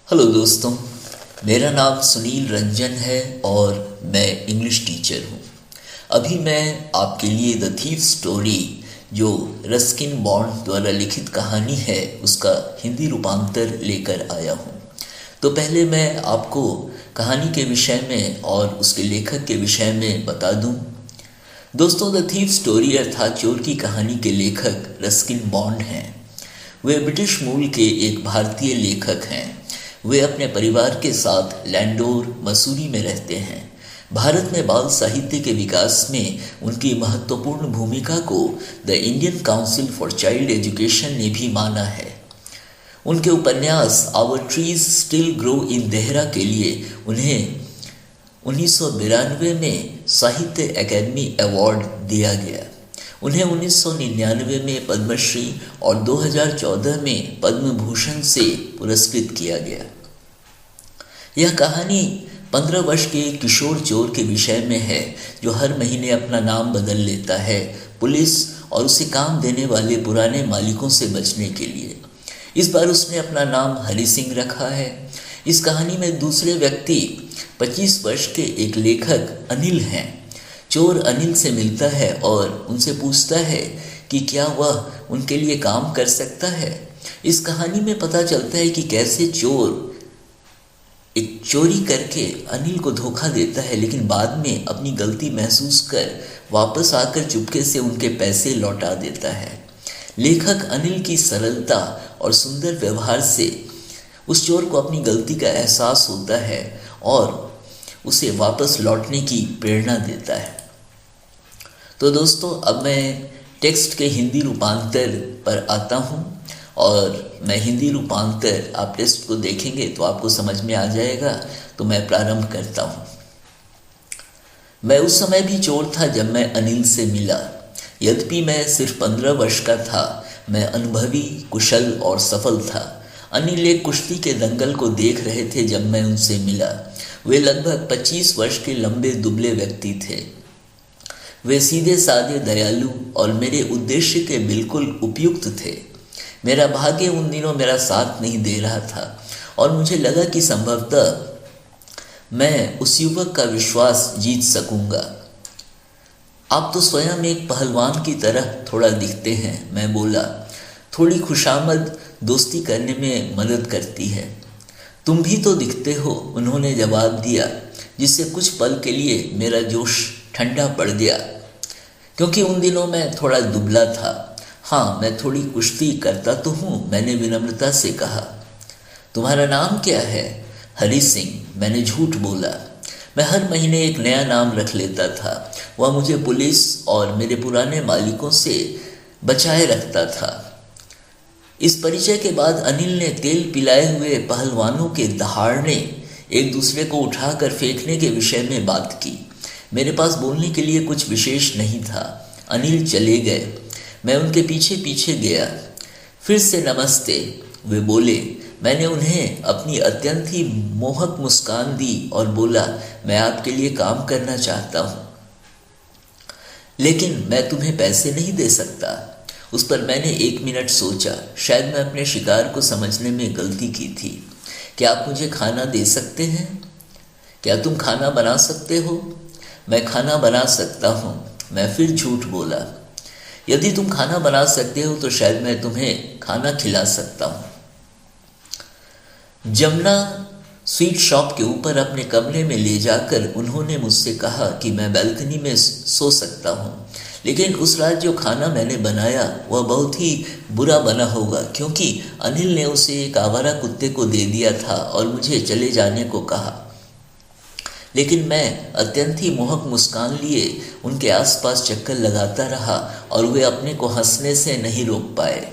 Hello दोस्तों, मेरा नाम सुनील रंजन है और मैं इंग्लिश टीचर हूँ। अभी मैं आपके लिए द थीफ स्टोरी जो रस्किन बॉन्ड द्वारा लिखित कहानी है उसका हिंदी रूपांतर लेकर आया हूँ। तो पहले मैं आपको कहानी के विषय में और उसके लेखक के विषय में बता दूँ। दोस्तों, द थीफ स्टोरी अर्थात चोर की कहानी के लेखक रस्किन बॉन्ड हैं। वे ब्रिटिश मूल के एक भारतीय लेखक हैं। वे अपने परिवार के साथ लैंडोर, मसूरी में रहते हैं। भारत में बाल साहित्य के विकास में उनकी महत्वपूर्ण भूमिका को the Indian council for child education ने भी माना है। उनके उपन्यास our trees still grow in Dehra के लिए उन्हें 1992 में साहित्य अकादमी अवार्ड दिया गया। उन्हें 1999 में पद्मश्री और 2014 में पद्म भूषण से पुरस्कृत किया गया। यह कहानी 15 वर्ष के किशोर चोर के विषय में है जो हर महीने अपना नाम बदल लेता है पुलिस और उसे काम देने वाले पुराने मालिकों से बचने के लिए। इस बार उसने अपना नाम हरि सिंह रखा है। इस कहानी में दूसरे व्यक्ति 25 वर्ष के एक लेखक अनिल हैं। चोर अनिल से मिलता है और उनसे पूछता है कि क्या वह उनके लिए काम कर सकता है। इस कहानी में पता चलता है कि कैसे चोर एक चोरी करके अनिल को धोखा देता है, लेकिन बाद में अपनी गलती महसूस कर वापस आकर चुपके से उनके पैसे लौटा देता है। लेखक अनिल की सरलता और सुंदर व्यवहार से उस चोर को अपनी गलती का एहसास होता है और उसे वापस लौटने की प्रेरणा देता है। तो दोस्तों, अब मैं टेक्स्ट के हिंदी रूपांतर पर आता हूँ और मैं हिंदी रूपांतर, आप टेक्स्ट को देखेंगे तो आपको समझ में आ जाएगा। तो मैं प्रारंभ करता हूँ। मैं उस समय भी चोर था जब मैं अनिल से मिला। यद्यपि मैं सिर्फ 15 वर्ष का था, मैं अनुभवी, कुशल और सफल था। अनिल एक कुश्ती के दंगल को देख रहे थे जब मैं उनसे मिला। वे लगभग 25 वर्ष के लंबे दुबले व्यक्ति थे। वे सीधे साधे, दयालु और मेरे उद्देश्य के बिल्कुल उपयुक्त थे। मेरा भाग्य उन दिनों मेरा साथ नहीं दे रहा था और मुझे लगा कि संभवतः मैं उस युवक का विश्वास जीत सकूंगा। आप तो स्वयं एक पहलवान की तरह थोड़ा दिखते हैं, मैं बोला। थोड़ी खुशामद दोस्ती करने में मदद करती है। तुम भी तो दिखते हो, उन्होंने जवाब दिया, जिससे कुछ पल के लिए मेरा जोश ठंडा पड़ गया, क्योंकि उन दिनों मैं थोड़ा दुबला था। हाँ, मैं थोड़ी कुश्ती करता तो हूँ, मैंने विनम्रता से कहा। तुम्हारा नाम क्या है? हरि सिंह, मैंने झूठ बोला। मैं हर महीने एक नया नाम रख लेता था। वह मुझे पुलिस और मेरे पुराने मालिकों से बचाए रखता था। इस परिचय के बाद अनिल ने तेल पिलाए हुए पहलवानों के दहाड़ने एक दूसरे को उठाकर फेंकने के विषय में बात की। मेरे पास बोलने के लिए कुछ विशेष नहीं था। अनिल चले गए। मैं उनके पीछे पीछे गया। फिर से नमस्ते, वे बोले। मैंने उन्हें अपनी अत्यंत ही मोहक मुस्कान दी और बोला, मैं आपके लिए काम करना चाहता हूँ, लेकिन मैं तुम्हें पैसे नहीं दे सकता। उस पर मैंने 1 मिनट सोचा। शायद मैं अपने शिकार को समझने में गलती की थी। क्या आप मुझे खाना दे सकते हैं? क्या तुम खाना बना सकते हो? मैं खाना बना सकता हूँ, मैं फिर झूठ बोला। यदि तुम खाना बना सकते हो तो शायद मैं तुम्हें खाना खिला सकता हूँ। जमुना स्वीट शॉप के ऊपर अपने कमरे में ले जाकर उन्होंने मुझसे कहा कि मैं बालकनी में सो सकता हूँ, लेकिन उस रात जो खाना मैंने बनाया वह बहुत ही बुरा बना होगा, क्योंकि अनिल ने उसे एक आवारा कुत्ते को दे दिया था और मुझे चले जाने को कहा। लेकिन मैं अत्यंत ही मोहक मुस्कान लिए उनके आसपास चक्कर लगाता रहा और वे अपने को हंसने से नहीं रोक पाए।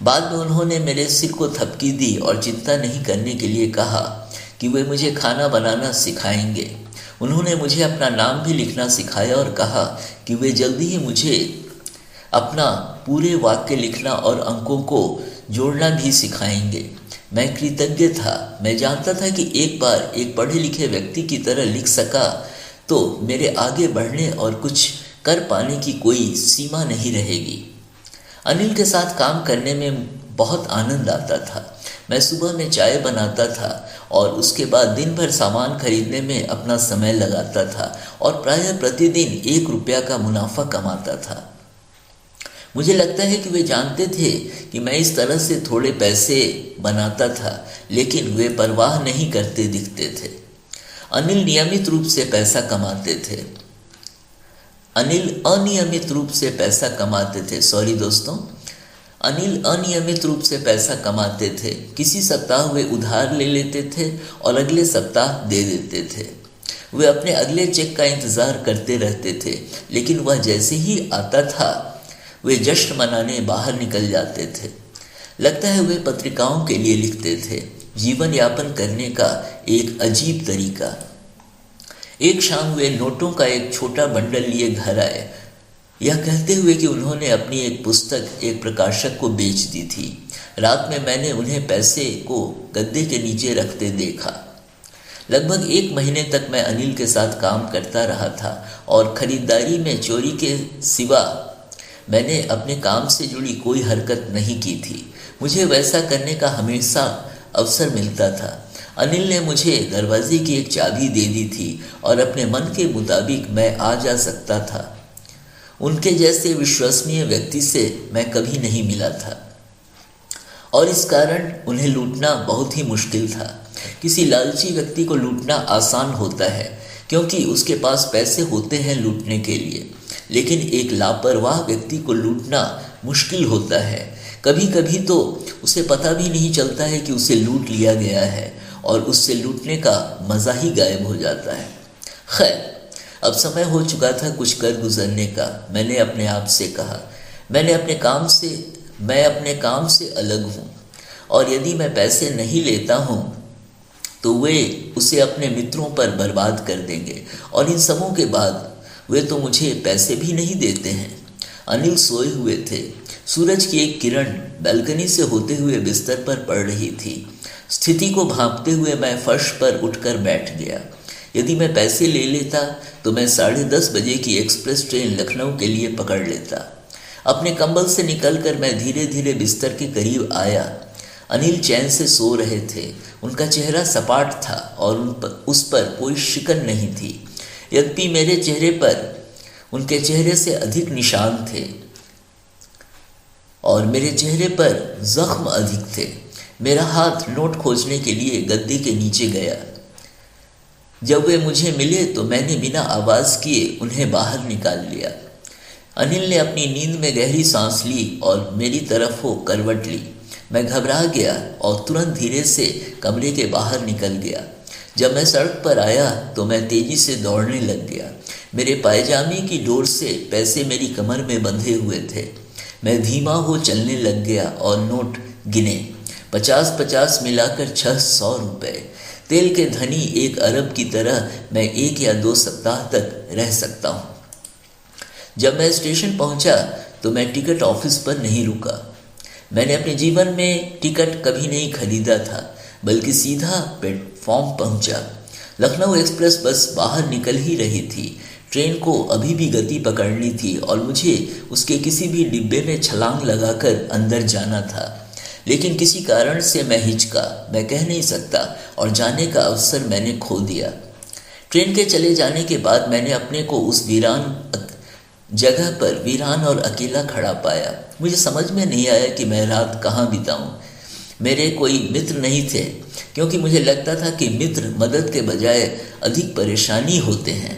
बाद में उन्होंने मेरे सिर को थपकी दी और चिंता नहीं करने के लिए कहा कि वे मुझे खाना बनाना सिखाएंगे। उन्होंने मुझे अपना नाम भी लिखना सिखाया और कहा कि वे जल्दी ही मुझे अपना पूरे वाक्य लिखना और अंकों को जोड़ना भी सिखाएंगे। मैं कृतज्ञ था। मैं जानता था कि एक बार एक पढ़े लिखे व्यक्ति की तरह लिख सका तो मेरे आगे बढ़ने और कुछ कर पाने की कोई सीमा नहीं रहेगी। अनिल के साथ काम करने में बहुत आनंद आता था। मैं सुबह में चाय बनाता था और उसके बाद दिन भर सामान खरीदने में अपना समय लगाता था और प्रायः प्रतिदिन 1 रुपया का मुनाफा कमाता था। मुझे लगता है कि वे जानते थे कि मैं इस तरह से थोड़े पैसे बनाता था, लेकिन वे परवाह नहीं करते दिखते थे। अनिल नियमित रूप से पैसा कमाते थे। अनिल अनियमित रूप से पैसा कमाते थे। सॉरी दोस्तों, अनिल अनियमित रूप से पैसा कमाते थे। किसी सप्ताह वे उधार ले लेते थे और अगले सप्ताह दे देते थे। वे अपने अगले चेक का इंतजार करते रहते थे, लेकिन वह जैसे ही आता था वे जश्न मनाने बाहर निकल जाते थे। लगता है वे पत्रिकाओं के लिए लिखते थे। जीवन यापन करने का एक अजीब तरीका। एक शाम वे नोटों का एक छोटा बंडल लिए घर आए, यह कहते हुए कि उन्होंने अपनी एक पुस्तक एक प्रकाशक को बेच दी थी। रात में मैंने उन्हें पैसे को गद्दे के नीचे रखते देखा। लगभग 1 महीने तक मैं अनिल के साथ काम करता रहा था और खरीदारी में चोरी के सिवा मैंने अपने काम से जुड़ी कोई हरकत नहीं की थी। मुझे वैसा करने का हमेशा अवसर मिलता था। अनिल ने मुझे दरवाजे की एक चाबी दे दी थी और अपने मन के मुताबिक मैं आ जा सकता था। उनके जैसे विश्वसनीय व्यक्ति से मैं कभी नहीं मिला था और इस कारण उन्हें लूटना बहुत ही मुश्किल था। किसी लालची व्यक्ति को लूटना आसान होता है क्योंकि उसके पास पैसे होते हैं लूटने के लिए, लेकिन एक लापरवाह व्यक्ति को लूटना मुश्किल होता है। कभी कभी तो उसे पता भी नहीं चलता है कि उसे लूट लिया गया है और उससे लूटने का मज़ा ही गायब हो जाता है। खैर, अब समय हो चुका था कुछ कर गुजरने का। मैंने अपने आप से कहा, मैं अपने काम से अलग हूँ और यदि मैं पैसे नहीं लेता हूँ तो वे उसे अपने मित्रों पर बर्बाद कर देंगे और इन सबों के बाद वे तो मुझे पैसे भी नहीं देते हैं। अनिल सोए हुए थे। सूरज की एक किरण बालकनी से होते हुए बिस्तर पर पड़ रही थी। स्थिति को भांपते हुए मैं फर्श पर उठकर बैठ गया। यदि मैं पैसे ले लेता तो मैं 10:30 बजे की एक्सप्रेस ट्रेन लखनऊ के लिए पकड़ लेता। अपने कंबल से निकलकर मैं धीरे धीरे बिस्तर के करीब आया। अनिल चैन से सो रहे थे। उनका चेहरा सपाट था और उस पर कोई शिकन नहीं थी। यद्यपि मेरे चेहरे पर उनके चेहरे से अधिक निशान थे और मेरे चेहरे पर जख्म अधिक थे। मेरा हाथ नोट खोजने के लिए गद्दे के नीचे गया। जब वे मुझे मिले तो मैंने बिना आवाज़ किए उन्हें बाहर निकाल लिया। अनिल ने अपनी नींद में गहरी सांस ली और मेरी तरफ हो करवट ली। मैं घबरा गया और तुरंत धीरे से कमरे के बाहर निकल गया। जब मैं सड़क पर आया तो मैं तेजी से दौड़ने लग गया। मेरे पायजामे की डोर से पैसे मेरी कमर में बंधे हुए थे। मैं धीमा हो चलने लग गया और नोट गिने। 50-50 मिलाकर 600 रुपये। तेल के धनी 1 अरब की तरह मैं 1 या 2 सप्ताह तक रह सकता हूँ। जब मैं स्टेशन पहुँचा तो मैं टिकट ऑफिस पर नहीं रुका। मैंने अपने जीवन में टिकट कभी नहीं खरीदा था, बल्कि सीधा प्लेटफॉर्म पहुंचा। लखनऊ एक्सप्रेस बस बाहर निकल ही रही थी। ट्रेन को अभी भी गति पकड़नी थी और मुझे उसके किसी भी डिब्बे में छलांग लगाकर अंदर जाना था, लेकिन किसी कारण से मैं हिचका। मैं कह नहीं सकता और जाने का अवसर मैंने खो दिया। ट्रेन के चले जाने के बाद मैंने अपने को उस वीरान जगह पर वीरान और अकेला खड़ा पाया। मुझे समझ में नहीं आया कि मैं रात कहाँ बिताऊं। मेरे कोई मित्र नहीं थे क्योंकि मुझे लगता था कि मित्र मदद के बजाय अधिक परेशानी होते हैं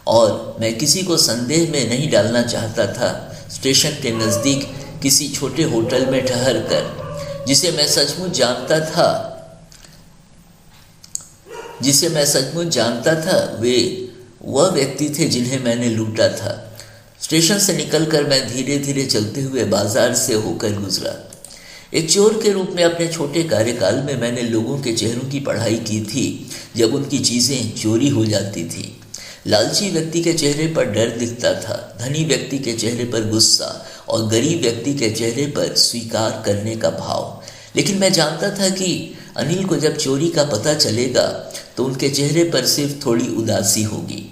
और मैं किसी को संदेह में नहीं डालना चाहता था। स्टेशन के नज़दीक किसी छोटे होटल में ठहर कर जिसे मैं सचमुच जानता था वे वह व्यक्ति थे जिन्हें मैंने लूटा था। स्टेशन से निकलकर मैं धीरे धीरे चलते हुए बाजार से होकर गुजरा। एक चोर के रूप में अपने छोटे कार्यकाल में मैंने लोगों के चेहरों की पढ़ाई की थी जब उनकी चीज़ें चोरी हो जाती थी। लालची व्यक्ति के चेहरे पर डर दिखता था, धनी व्यक्ति के चेहरे पर गुस्सा और गरीब व्यक्ति के चेहरे पर स्वीकार करने का भाव। लेकिन मैं जानता था कि अनिल को जब चोरी का पता चलेगा तो उनके चेहरे पर सिर्फ थोड़ी उदासी होगी,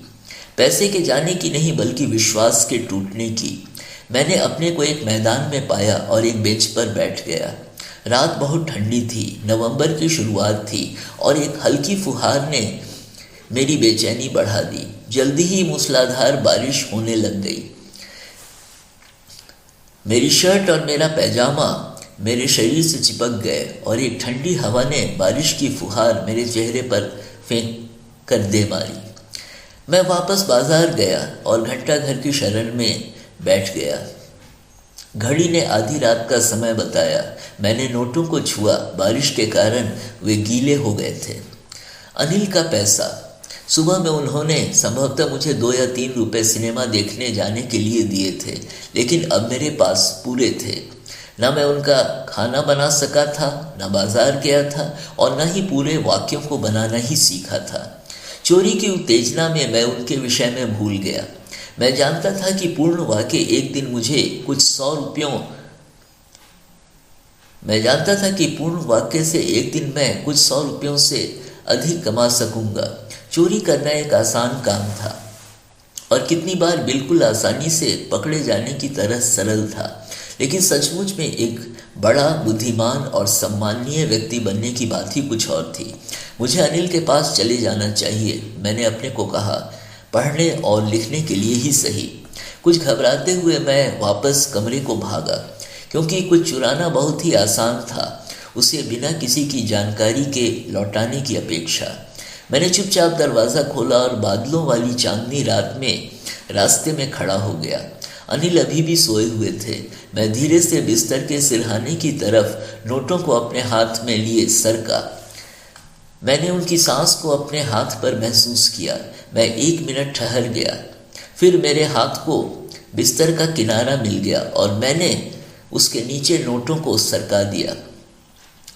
पैसे के जाने की नहीं बल्कि विश्वास के टूटने की। मैंने अपने को एक मैदान में पाया और एक बेंच पर बैठ गया। रात बहुत ठंडी थी, नवंबर की शुरुआत थी और एक हल्की फुहार ने मेरी बेचैनी बढ़ा दी। जल्दी ही मूसलाधार बारिश होने लग गई। मेरी शर्ट और मेरा पैजामा मेरे शरीर से चिपक गए और एक ठंडी हवा ने बारिश की फुहार मेरे चेहरे पर फेंक कर दे मारी। मैं वापस बाजार गया और घंटा घर की शरण में बैठ गया। घड़ी ने आधी रात का समय बताया। मैंने नोटों को छुआ, बारिश के कारण वे गीले हो गए थे। अनिल का पैसा। सुबह में उन्होंने संभवतः मुझे 2 या 3 रुपए सिनेमा देखने जाने के लिए दिए थे, लेकिन अब मेरे पास पूरे थे। न मैं उनका खाना बना सका था, न बाजार गया था और न ही पूरे वाक्यों को बनाना ही सीखा था। चोरी की उत्तेजना में मैं उनके विषय में भूल गया। मैं जानता था कि पूर्ण वाक्य एक दिन मुझे कुछ 100 रुपयों से एक दिन मैं कुछ 100 रुपयों से अधिक कमा सकूंगा। चोरी करना एक आसान काम था और कितनी बार बिल्कुल आसानी से पकड़े जाने की तरह सरल था, लेकिन सचमुच में एक बड़ा बुद्धिमान और सम्माननीय व्यक्ति बनने की बात ही कुछ और थी। मुझे अनिल के पास चले जाना चाहिए, मैंने अपने को कहा, पढ़ने और लिखने के लिए ही सही। कुछ घबराते हुए मैं वापस कमरे को भागा, क्योंकि कुछ चुराना बहुत ही आसान था, उसे बिना किसी की जानकारी के लौटाने की अपेक्षा। मैंने चुपचाप दरवाज़ा खोला और बादलों वाली चांदनी रात में रास्ते में खड़ा हो गया। अनिल अभी भी सोए हुए थे। मैं धीरे से बिस्तर के सिरहाने की तरफ नोटों को अपने हाथ में लिए सरका। मैंने उनकी सांस को अपने हाथ पर महसूस किया। मैं 1 मिनट ठहर गया, फिर मेरे हाथ को बिस्तर का किनारा मिल गया और मैंने उसके नीचे नोटों को सरका दिया।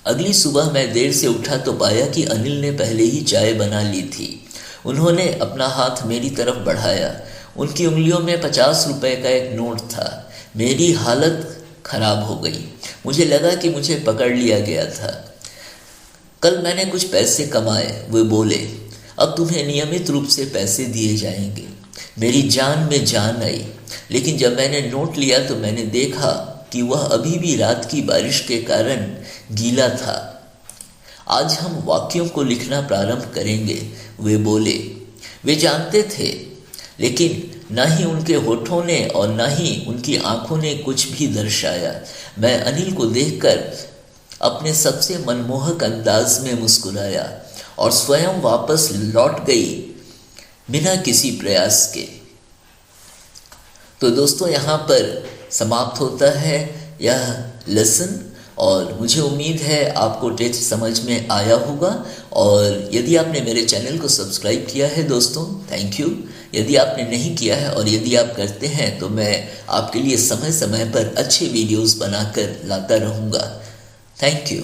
अगली सुबह मैं देर से उठा तो पाया कि अनिल ने पहले ही चाय बना ली थी। उन्होंने अपना हाथ मेरी तरफ बढ़ाया। उनकी उंगलियों में 50 रुपए का एक नोट था। मेरी हालत खराब हो गई। मुझे लगा कि मुझे पकड़ लिया गया था। कल मैंने कुछ पैसे कमाए, वे बोले, अब तुम्हें नियमित रूप से पैसे दिए जाएंगे। मेरी जान में जान आई, लेकिन जब मैंने नोट लिया तो मैंने देखा कि वह अभी भी रात की बारिश के कारण गीला था। आज हम वाक्यों को लिखना प्रारंभ करेंगे, वे बोले। वे जानते थे, लेकिन न ही उनके होठों ने और न ही उनकी आंखों ने कुछ भी दर्शाया। मैं अनिल को देखकर अपने सबसे मनमोहक अंदाज में मुस्कुराया और स्वयं वापस लौट गई बिना किसी प्रयास के। तो दोस्तों, यहाँ पर समाप्त होता है यह लेसन और मुझे उम्मीद है आपको टेक्स्ट समझ में आया होगा। और यदि आपने मेरे चैनल को सब्सक्राइब किया है दोस्तों, थैंक यू। यदि आपने नहीं किया है और यदि आप करते हैं तो मैं आपके लिए समय समय पर अच्छे वीडियोस बनाकर लाता रहूँगा। Thank you.